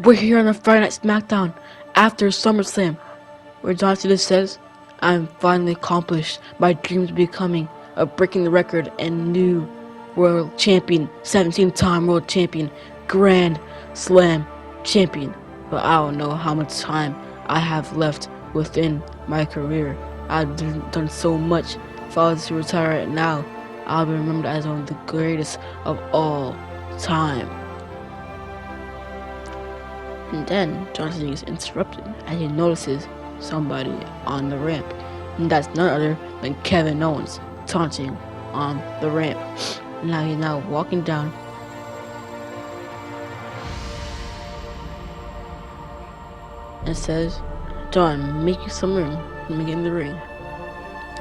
We're here on a Friday Night SmackDown after SummerSlam, where John Cena says, I'm finally accomplished my dreams of becoming a breaking the record and new world champion, 17-time world champion, Grand Slam champion. But I don't know how much time I have left within my career. I've done so much. If I was to retire right now, I'll be remembered as one of the greatest of all time. And then Johnson is interrupted as he notices somebody on the ramp. And that's none other than Kevin Owens taunting on the ramp. Now he's now walking down. And says, John, make you some room. Let me get in the ring.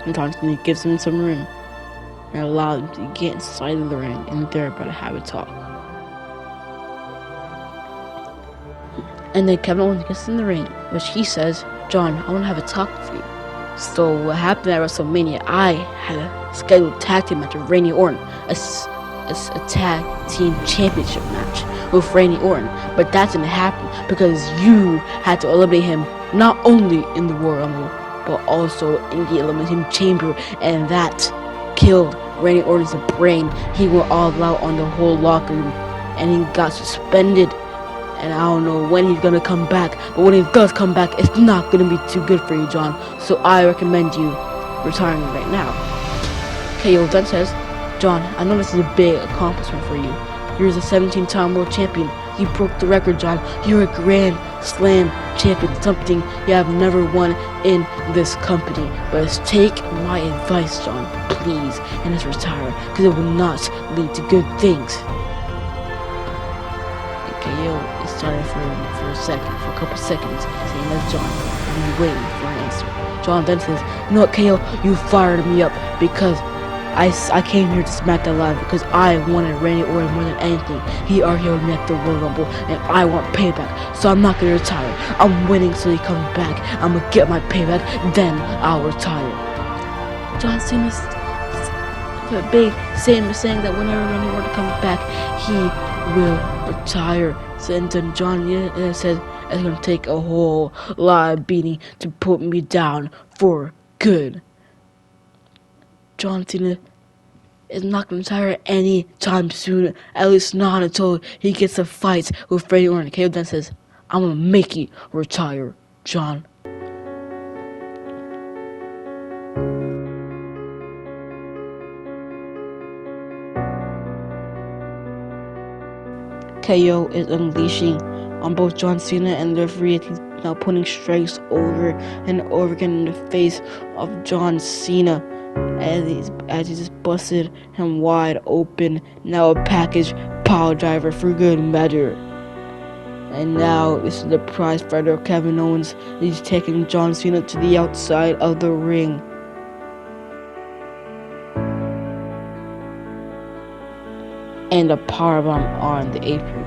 And Johnson gives him some room and allows him to get inside of the ring, and they're about to have a talk. And then Kevin Owens gets in the ring, which he says, John, I want to have a talk with you. So what happened at WrestleMania, I had a scheduled tag team match with Randy Orton, a tag team championship match with Randy Orton. But that didn't happen because you had to eliminate him not only in the Royal Rumble, but also in the Elimination Chamber. And that killed Randy Orton's brain. He went all out on the whole locker room, and he got suspended. And I don't know when he's gonna come back, but when he does come back, it's not gonna be too good for you, John. So I recommend you retiring right now. KO then says, John, I know this is a big accomplishment for you. You're the 17-time world champion. You broke the record, John. You're a Grand Slam champion, something you have never won in this company. But just take my advice, John, please, and just retire, because it will not lead to good things. KO is starting for a couple seconds, saying that's John, and he's waiting for an answer. John then says, you know what, KO, you fired me up because I came here to SmackDown Live because I wanted Randy Orton more than anything. He argued me at the Royal Rumble, and I want payback, so I'm not gonna retire. I'm waiting till he comes back. I'm gonna get my payback, then I'll retire. John Cena's big saying that whenever Randy Orton comes back, he will retire. And then John says it's gonna take a whole lot of beating to put me down for good. John Cena is not gonna retire anytime soon, at least not until he gets a fight with Randy Orton. KO then says, I'm gonna make you retire, John. KO is unleashing on both John Cena and the referee. He's now putting strikes over and over again in the face of John Cena as he's just busted him wide open. Now a package pile driver for good measure. And now this is the prize fighter Kevin Owens. He's taking John Cena to the outside of the ring. And a powerbomb on the apron.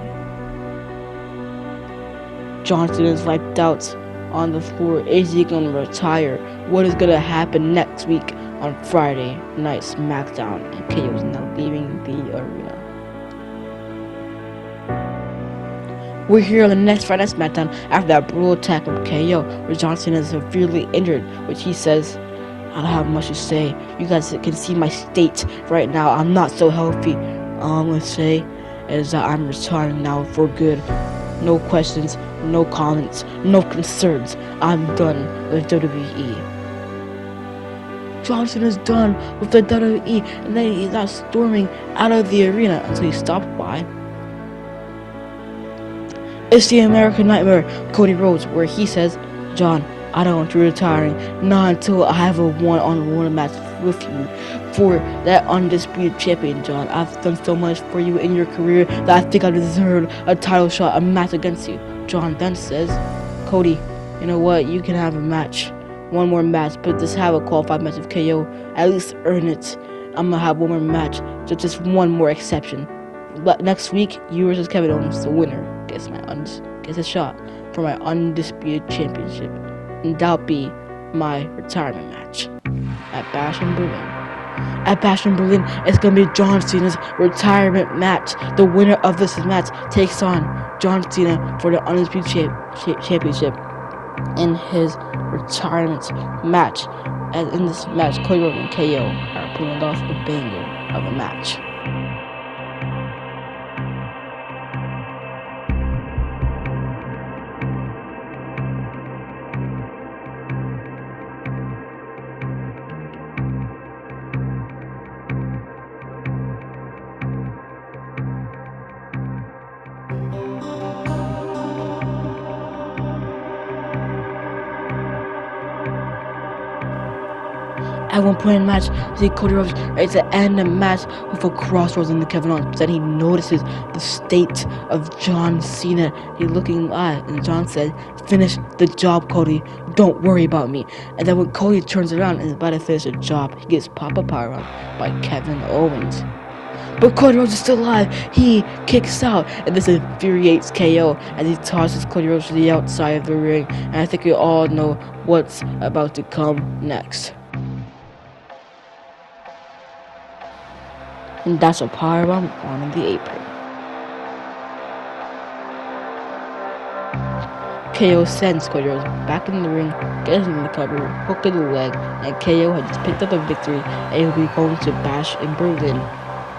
John Cena is wiped out on the floor. Is he gonna retire? What is gonna happen next week on Friday Night SmackDown? And KO is now leaving the arena. We're here on the next Friday Night SmackDown after that brutal attack from KO, where John Cena is severely injured, which he says, I don't have much to say. You guys can see my state right now. I'm not so healthy. All I'm gonna say is that I'm retiring now for good. No questions, no comments, no concerns. I'm done with WWE. John Cena's done with the WWE, and then he's not storming out of the arena until he's stopped by. It's the American Nightmare, Cody Rhodes, where he says, John, I don't want you retiring, not until I have a one-on-one match with you for that undisputed champion, John. I've done so much for you in your career that I think I deserve a title shot, a match against you. John then says, Cody, you know what, you can have a match, one more match, but just have a qualified match with KO, at least earn it. I'm gonna have one more match, just one more exception. But next week, you versus Kevin Owens, the winner, gets a shot for my undisputed championship. And that'll be my retirement match at Bash and Boom. At Bash in Berlin, it's gonna be John Cena's retirement match. The winner of this match takes on John Cena for the Undisputed Championship in his retirement match. And in this match, Cody Rhodes and KO are pulling off a banger of a match. At one point in the match, see Cody Rhodes ready to end the match with a crossroads in the Kevin Owens. But then he notices the state of John Cena. He's looking at, and John said, "Finish the job, Cody. Don't worry about me." And then when Cody turns around and is about to finish the job, he gets pop-up power on by Kevin Owens. But Cody Rhodes is still alive. He kicks out, and this infuriates KO as he tosses Cody Rhodes to the outside of the ring. And I think we all know what's about to come next. And that's a powerbomb on the apron. KO sends Cody Rhodes back in the ring, gets him in the cover, hook of the leg, and KO has just picked up a victory, and he'll be going to Bash in Berlin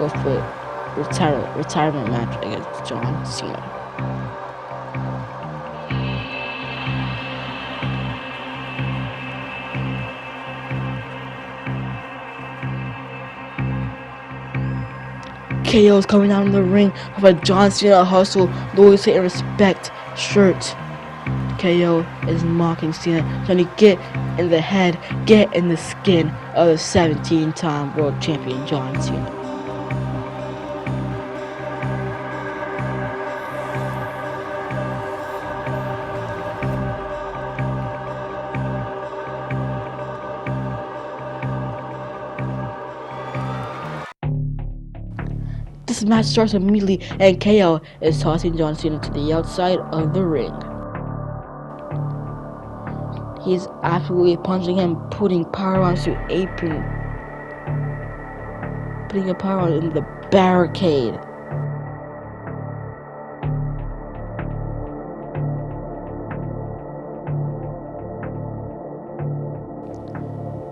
with a retirement match against John Cena. KO is coming down in the ring with a John Cena hustle, loyalty, and respect shirt. KO is mocking Cena, trying to get in the head, get in the skin of the 17-time world champion John Cena. This match starts immediately, and KO is tossing John Cena to the outside of the ring. He's absolutely punching him, putting power on to apron, putting a power on in the barricade.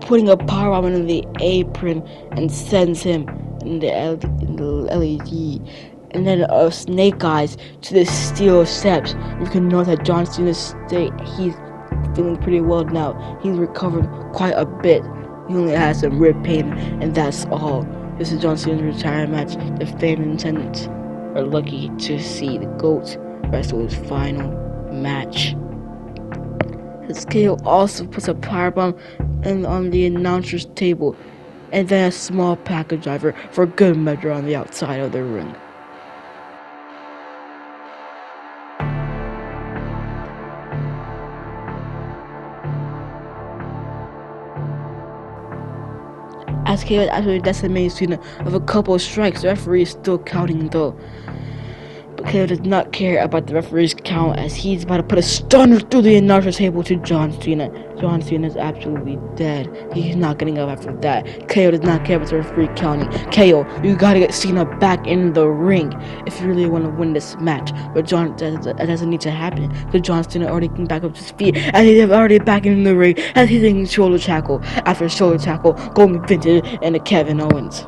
Putting a power on in the apron and sends him in the LED, and then Snake Eyes to the steel steps. You can notice that John Cena's he's feeling pretty well now. He's recovered quite a bit. He only has some rib pain, and that's all. This is John Cena's retirement match. The fans and attendants are lucky to see the GOAT wrestle his final match. His KO also puts a powerbomb on the announcer's table, and then a small package driver for good measure on the outside of the ring. As KO actually decimates Cena with a couple of strikes, the referee is still counting though. But KO does not care about the referee's count as he's about to put a stunner through the announcer's table to John Cena. John Cena is absolutely dead. He's not getting up after that. KO does not care about the referee counting. KO, you gotta get Cena back in the ring if you really want to win this match. But that doesn't need to happen because John Cena already came back up to his feet and he's already back in the ring as he's hitting shoulder tackle after shoulder tackle, going vintage into Kevin Owens.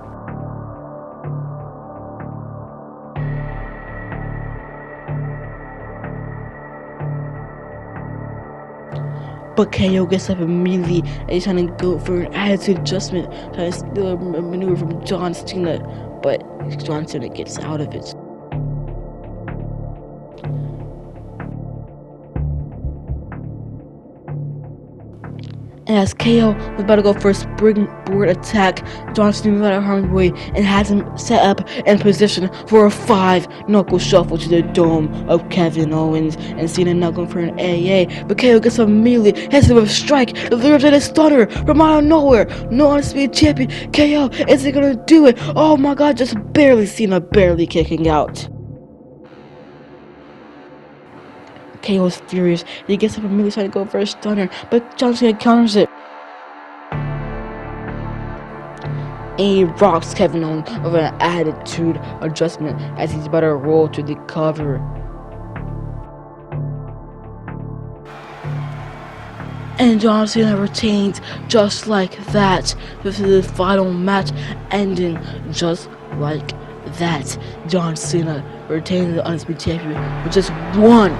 But KO gets up immediately and he's trying to go for an attitude adjustment, trying to steal a maneuver from John Cena, but John Cena gets out of it. And as KO was about to go for a springboard attack, John Cena moved out of harm's way and has him set up in position for a 5-knuckle shuffle to the dome of Kevin Owens. And Cena now going for an AA, but KO gets up immediately, hits him with a strike, delivers a stunner from out of nowhere. No Undisputed Champion, KO, is he gonna do it? Oh my god, just barely Cena barely kicking out. KO is furious. He gets up immediately trying to go for a stunner, but John Cena counters it. and he rocks Kevin Owens with an attitude adjustment as he's about to roll to the cover. And John Cena retains just like that. This is the final match ending just like that. John Cena retains the Undisputed Champion with just one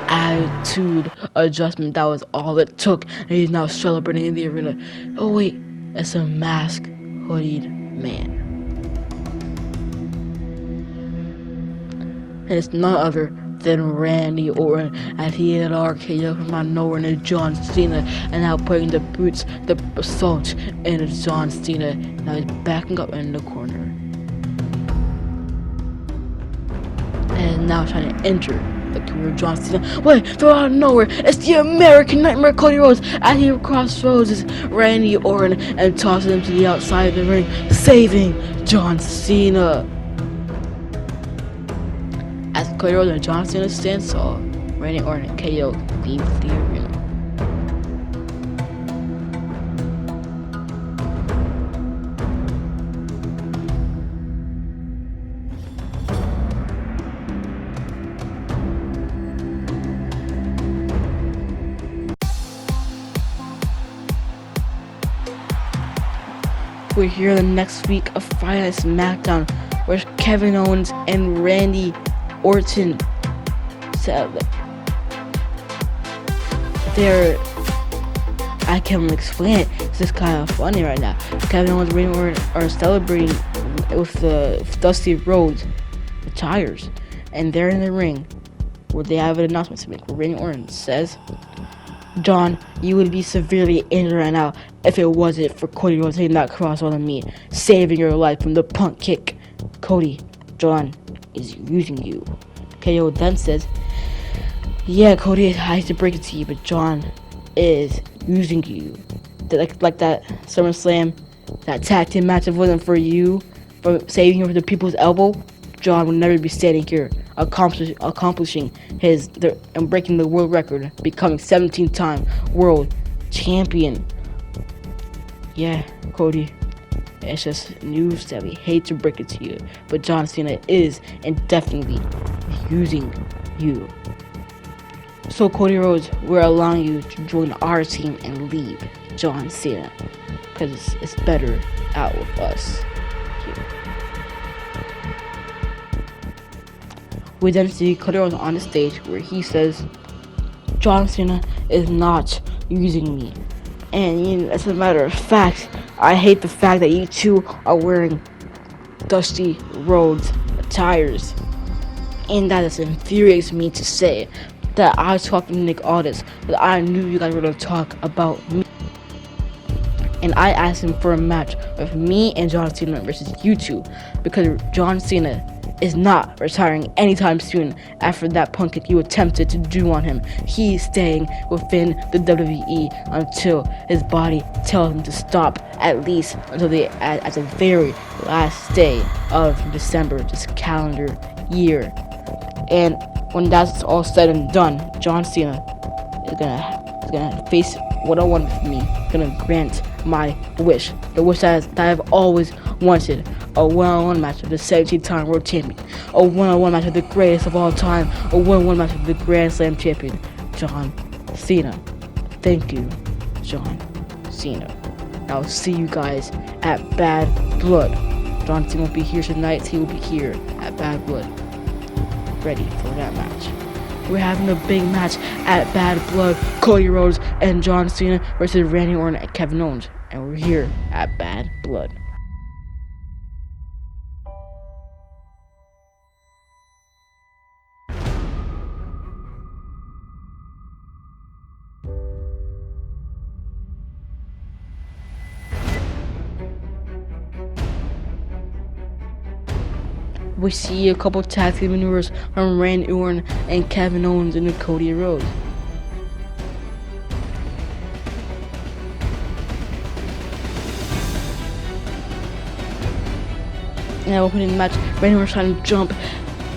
attitude adjustment. That was all it took, and he's now celebrating in the arena. Oh wait, it's a masked, hoodied man. And it's none other than Randy Orton, as he hit an RKO from out of nowhere into John Cena, and now putting the boots, the assault into John Cena. Now he's backing up in the corner, and now trying to enter the career of John Cena. Wait, from out of nowhere, it's the American Nightmare Cody Rhodes, as he crossroads Randy Orton and tosses him to the outside of the ring, saving John Cena. As Cody Rhodes and John Cena stand tall, Randy Orton and KO leave the arena. We're here the next week of Friday Night SmackDown, where Kevin Owens and Randy Orton said I can't explain it. It's just kind of funny right now. Kevin Owens and Randy Orton are celebrating with the Dusty Rhodes attires, and they're in the ring where they have an announcement to make. Where Randy Orton says, "John, you would be severely injured right now if it wasn't for Cody Rhodes hitting that cross on me, saving your life from the punk kick. Cody, John is using you." KO then says, "Yeah, Cody, I hate to break it to you, but John is using you. Like that SummerSlam, that tag team match, if it wasn't for you, for saving him from the people's elbow, John would never be standing here, accomplishing and breaking the world record, becoming 17-time world champion. Yeah, Cody, it's just news that we hate to break it to you, but John Cena is indefinitely using you. So Cody Rhodes, we're allowing you to join our team and leave John Cena, because it's better out with us here." We then see Cody Rhodes on the stage where he says, "John Cena is not using me. And as a matter of fact, I hate the fact that you two are wearing Dusty Rhodes attires. And that just infuriates me to say that I talked to Nick Aldis, that I knew you guys were going to talk about me. And I asked him for a match of me and John Cena versus you two, because John Cena is not retiring anytime soon after that punk kick you attempted to do on him. He's staying within the WWE until his body tells him to stop, at least until at the very last day of December this calendar year. And when that's all said and done, John Cena is gonna face one-on-one with me, gonna grant my wish, the wish that I've always wanted. A one-on-one match with the 17-time world champion, a one-on-one match with the greatest of all time, a one-on-one match with the Grand Slam champion, John Cena. Thank you, John Cena. I'll see you guys at Bad Blood. John Cena will be here tonight. He will be here at Bad Blood, ready for that match. We're having a big match at Bad Blood. Cody Rhodes and John Cena versus Randy Orton and Kevin Owens. And we're here at Bad Blood. We see a couple tag team maneuvers from Randy Orton and Kevin Owens and Cody Rhodes. Now opening the match, Randy Orton trying to jump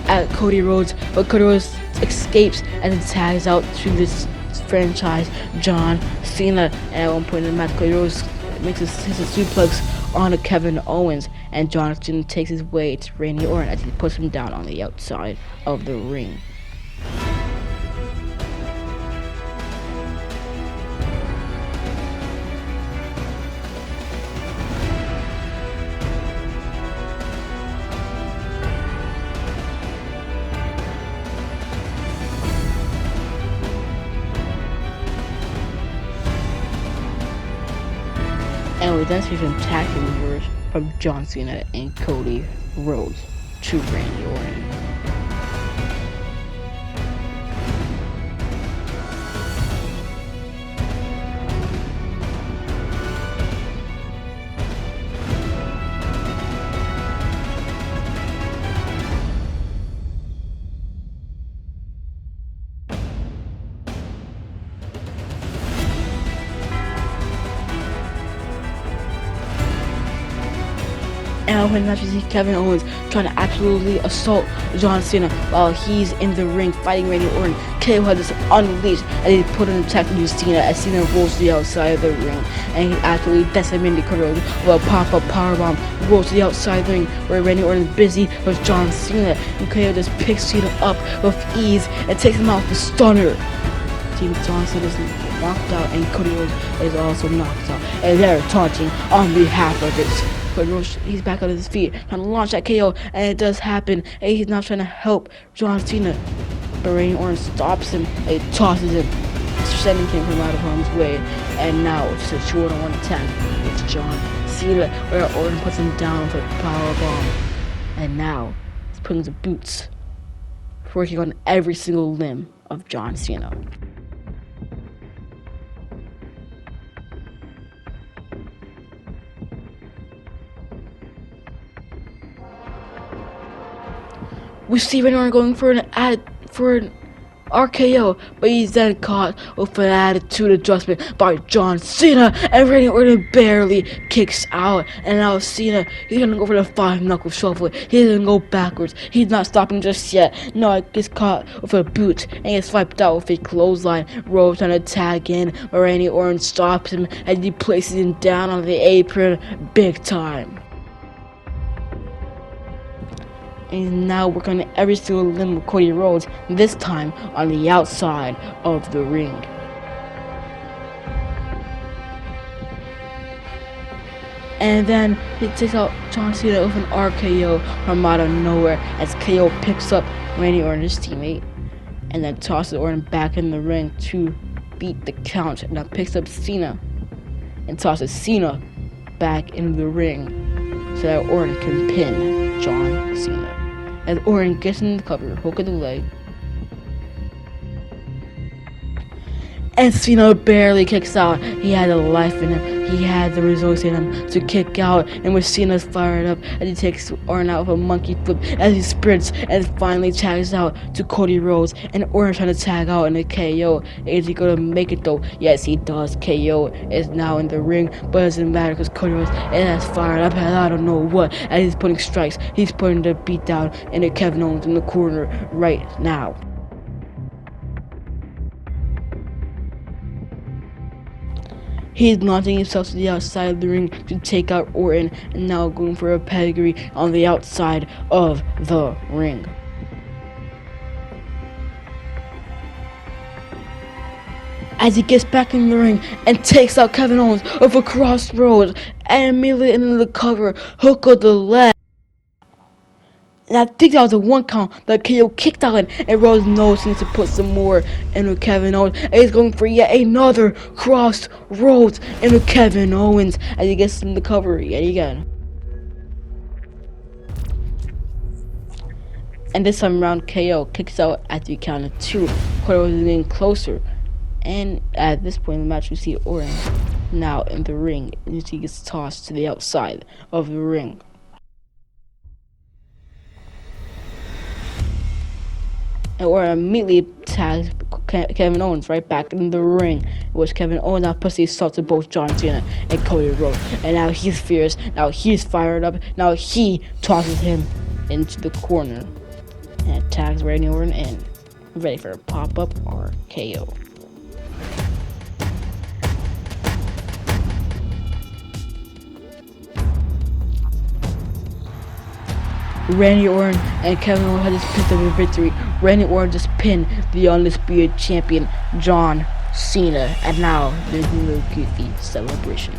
at Cody Rhodes, but Cody Rhodes escapes and then tags out to this franchise, John Cena. And at one point in the match, Cody Rhodes makes his suplex onto Kevin Owens, and John Cena takes his way to Randy Orton as he puts him down on the outside of the ring. And we then see some tag team members from John Cena and Cody Rhodes to Randy Orton. And when you see Kevin Owens trying to absolutely assault John Cena while he's in the ring fighting Randy Orton, KO had this unleashed and he put an attack into Cena as Cena rolls to the outside of the ring, and he absolutely decimated Cody Rhodes with a pop-up powerbomb, rolls to the outside of the ring where Randy Orton is busy with John Cena, and KO just picks Cena up with ease and takes him out with a stunner. Team John Cena is knocked out and Cody Rhodes is also knocked out, and they're taunting on behalf of it. He's back on his feet, trying to launch that KO, and it does happen, and he's now trying to help John Cena, but Randy Orton stops him, and he tosses him, sending him out of harm's way, and now it's a 2-on-1 attack with John Cena, where Orton puts him down with a powerbomb, and now he's putting the boots, working on every single limb of John Cena. We see Randy Orton going for an RKO, but he's then caught with an attitude adjustment by John Cena, and Randy Orton barely kicks out. And now Cena, he's gonna go for the 5-knuckle shuffle. He's gonna go backwards. He's not stopping just yet. No, he gets caught with a boot and gets swiped out with a clothesline. Rhodes trying to tag in, but Randy Orton stops him and he places him down on the apron big time. And he's now working on every single limb of Cody Rhodes, this time on the outside of the ring. And then he takes out John Cena with an RKO from out of nowhere as KO picks up Randy Orton, his teammate, and then tosses Orton back in the ring to beat the count. And now picks up Cena and tosses Cena back into the ring so that Orton can pin John Cena. As Orton gets in the cover, hook of the leg, and Cena barely kicks out. He had the life in him. He had the resource in him to kick out. And when Cena's fired up, and he takes Orton out with a monkey flip as he sprints and finally tags out to Cody Rhodes. And Orton trying to tag out in a KO. Is he gonna make it though? Yes, he does. KO is now in the ring, but it doesn't matter because Cody Rhodes has fired up and I don't know what. And he's putting strikes. He's putting the beat down into Kevin Owens in the corner right now. He's launching himself to the outside of the ring to take out Orton, and now going for a pedigree on the outside of the ring. As he gets back in the ring and takes out Kevin Owens with a crossroads and immediately into the cover, hook of the leg. And I think that was a 1 count that KO kicked out in, and Rhodes knows he needs to put some more into Kevin Owens. And he's going for yet another crossroads into Kevin Owens as he gets in the cover yet again. And this time around, KO kicks out at the count of 2. Cody was getting closer. And at this point in the match, we see Orton now in the ring, and he gets tossed to the outside of the ring. And Orton immediately tags Kevin Owens right back in the ring, which Kevin Owens now puts the assault to both John Cena and Cody Rhodes. And now he's fierce, now he's fired up, now he tosses him into the corner and tags Randy Orton in, ready for a pop-up RKO. Randy Orton and Kevin Owens had just picked up a victory. Randy Orton just pinned the undisputed champion John Cena, and now there's a little goofy celebration.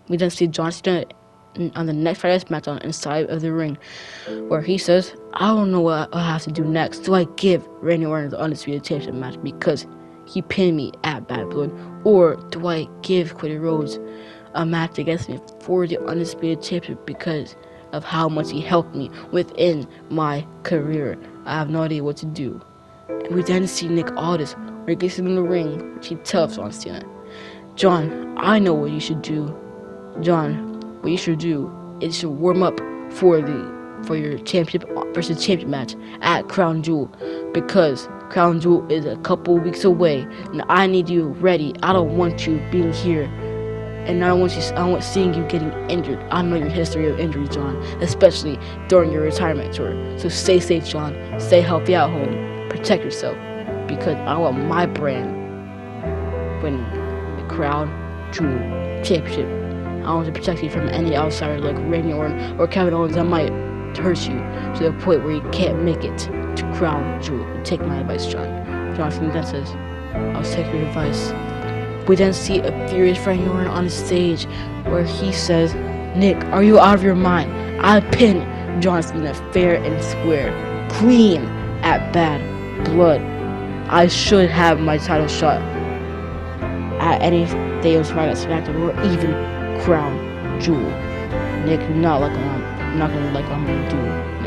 We then see John Cena on the next Friday's SmackDown inside of the ring, where he says, I don't know what I have to do next. Do I give Randy Orton the undisputed championship match because he pinned me at Bad Blood, or do I give Cody Rhodes a match against me for the undisputed championship because of how much he helped me within my career? I have no idea what to do. And we then see Nick Aldis, where he gets him in the ring, which he tells John Cena, John, I know what you should do. John, what you should do is you should warm up for your championship versus champion match at Crown Jewel, because Crown Jewel is a couple weeks away, and I need you ready. I don't want you being here, and I don't want seeing you getting injured. I know your history of injuries, John, especially during your retirement tour. So stay safe, John. Stay healthy at home. Protect yourself, because I want my brand winning the Crown Jewel Championship. I want to protect you from any outsider like Randy Orton or Kevin Owens that might hurt you to the point where you can't make it to Crown Jewel. Take my advice, John. John Cena then says, I'll take your advice. We then see a furious Randy Orton on the stage where he says, Nick, are you out of your mind? I pinned John Cena fair and square, clean at Bad Blood. I should have my title shot at any day of SmackDown or even Crown Jewel. Nick, you're not gonna like what I'm gonna do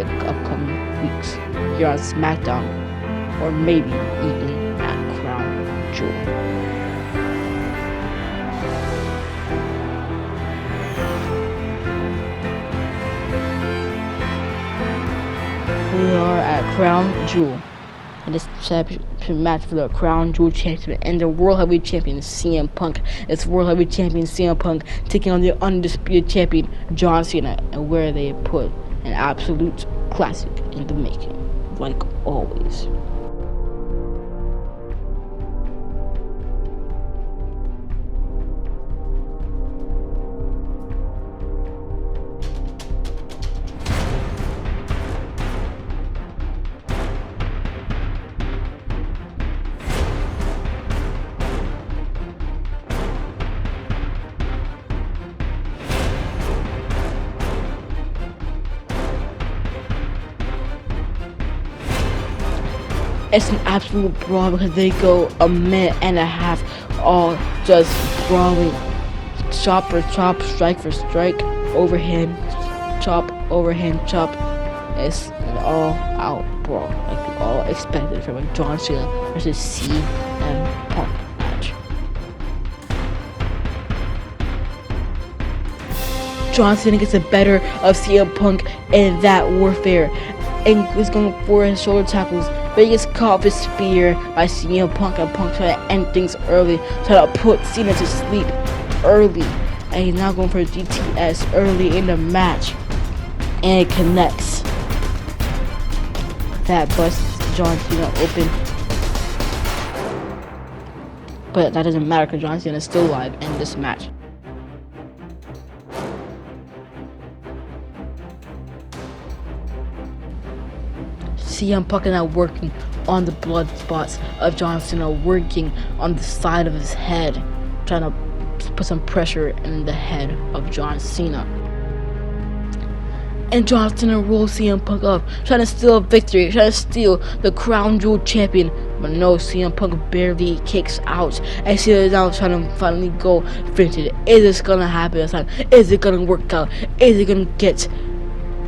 in the upcoming weeks here on SmackDown, or maybe even at Crown Jewel. We are at Crown Jewel, and this championship match for the Crown Jewel Championship and the World Heavyweight Champion CM Punk. It's World Heavyweight Champion CM Punk taking on the undisputed champion John Cena, and where they put an absolute classic in the making, like always. It's an absolute brawl because they go a minute and a half all just brawling. Chop for chop, strike for strike, overhand chop, It's an all-out brawl, like we all expected from a John Cena versus CM Punk match. John Cena gets the better of CM Punk in that warfare and was going for his shoulder tackles. But he gets caught with a spear by CM Punk, and Punk trying to end things early, trying to put Cena to sleep early. And he's now going for a GTS early in the match. And it connects. That busts John Cena open. But that doesn't matter because John Cena is still alive in this match. CM Punk is now working on the blood spots of John Cena, working on the side of his head, trying to put some pressure in the head of John Cena. And John Cena rolls CM Punk up, trying to steal a victory, trying to steal the Crown Jewel champion. But no, CM Punk barely kicks out. And Cena is now trying to finally go finish it. Is this gonna happen this time? Is it gonna work out? Is it gonna get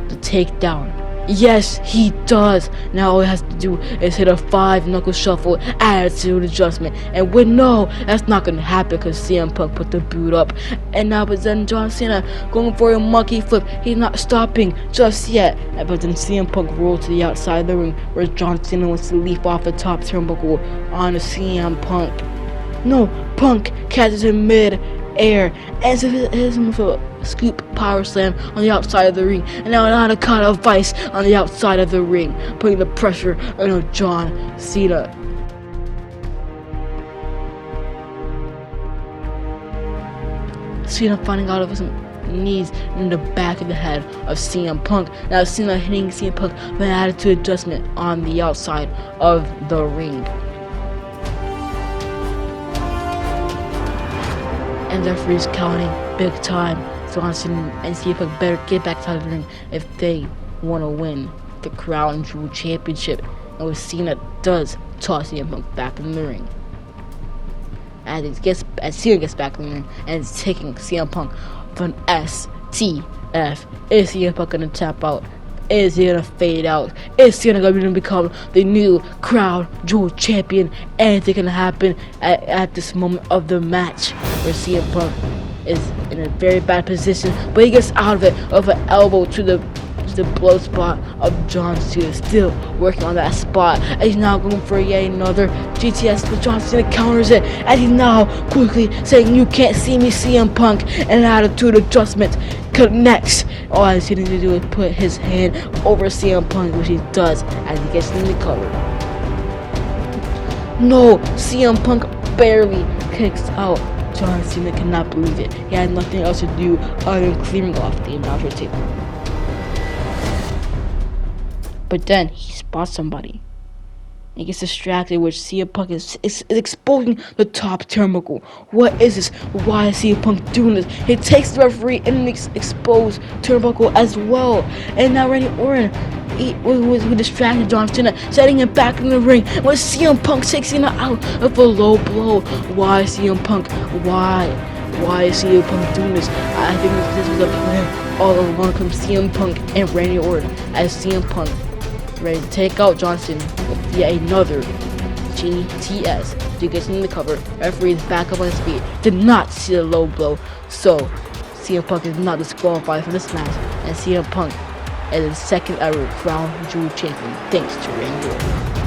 the takedown? Yes, he does. Now all he has to do is hit a 5-knuckle shuffle attitude adjustment. And no, that's not gonna happen because CM Punk put the boot up. And now but then John Cena going for a monkey flip. He's not stopping just yet. But then CM Punk rolls to the outside of the ring, where John Cena wants to leap off the top turnbuckle onto CM Punk. No, Punk catches him mid-air and hits him with a scoop power slam on the outside of the ring, and now an anaconda vice on the outside of the ring, putting the pressure on John Cena. Cena finding out of his knees in the back of the head of CM Punk. Now Cena hitting CM Punk with an attitude adjustment on the outside of the ring. And the referee's counting big time. John Cena and CM Punk better get back to the ring if they want to win the Crown Jewel Championship. And what Cena does, toss CM Punk back in the ring. As Cena gets back in the ring and is taking CM Punk for an STF. Is CM Punk gonna tap out? Is he gonna fade out? Is Cena gonna become the new Crown Jewel Champion? Anything can happen at this moment of the match where CM Punk is in a very bad position, but he gets out of it with an elbow to the blow spot of John Cena, still working on that spot. And he's now going for yet another GTS, but John Cena counters it, and he's now quickly saying, "You can't see me, CM Punk," and an attitude adjustment connects. All he needs to do is put his hand over CM Punk, which he does as he gets in the cover. No, CM Punk barely kicks out. John Cena cannot believe it. He had nothing else to do other than clearing off the announcer table. But then he spots somebody. He gets distracted, which CM Punk is exposing the top turnbuckle. What is this? Why is CM Punk doing this? He takes the referee and makes exposed turnbuckle as well. And now Randy Orton, who distracted John Cena, setting him back in the ring. When CM Punk takes Cena out of a low blow. Why CM Punk? Why is CM Punk doing this? I think this was a plan all along from CM Punk and Randy Orton, as CM Punk ready to take out Johnson with yet another GTS. He gets in the cover. Referee is back up on his feet. Did not see the low blow, so CM Punk is not disqualified from this match, and CM Punk is the second ever Crown Jewel Champion thanks to Randy Orton.